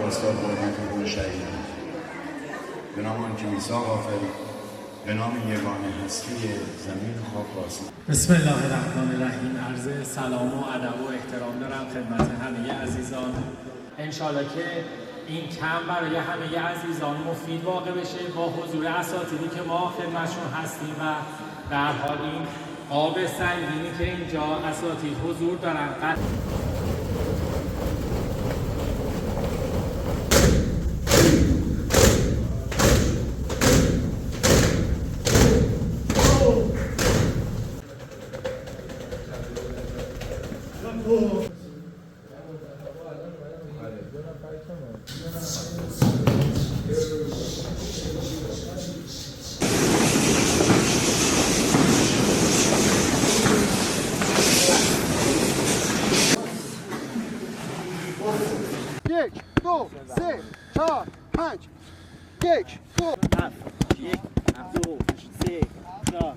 پاسدار حرمت شهید به نام آنکه میثاق آفرید، به نام یگانه هستی زمین خاک و آسمان. بسم الله الرحمن الرحیم. عرض سلام و ادب و احترام دارم خدمت همه عزیزان. انشالله که این کم برای همه عزیزان مفید واقع بشه با حضور اساتیدی که ما خدمتشون هستیم و به هر حال این آب سنگینی که اینجا اساتید حضور دارن. یک، دو، سه، چهار، پنج. یک، دو. یک، دو، سه، چهار.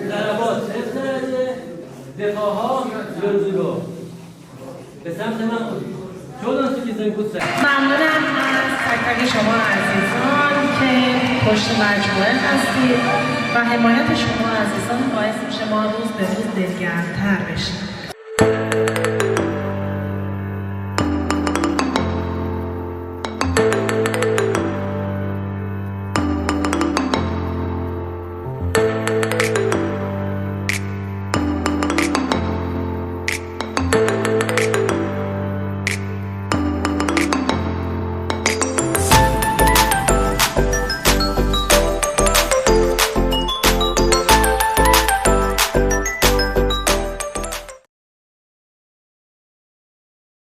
ضربات افتراضی دفاعها جلو به سمت من جلو سکیزن گوسه. ممنونم از تک تک شما عزیزان که پشت مجموعه هستید و حمایت شما عزیزان باعث میشه ما روز به روز دلگرم‌تر بشیم.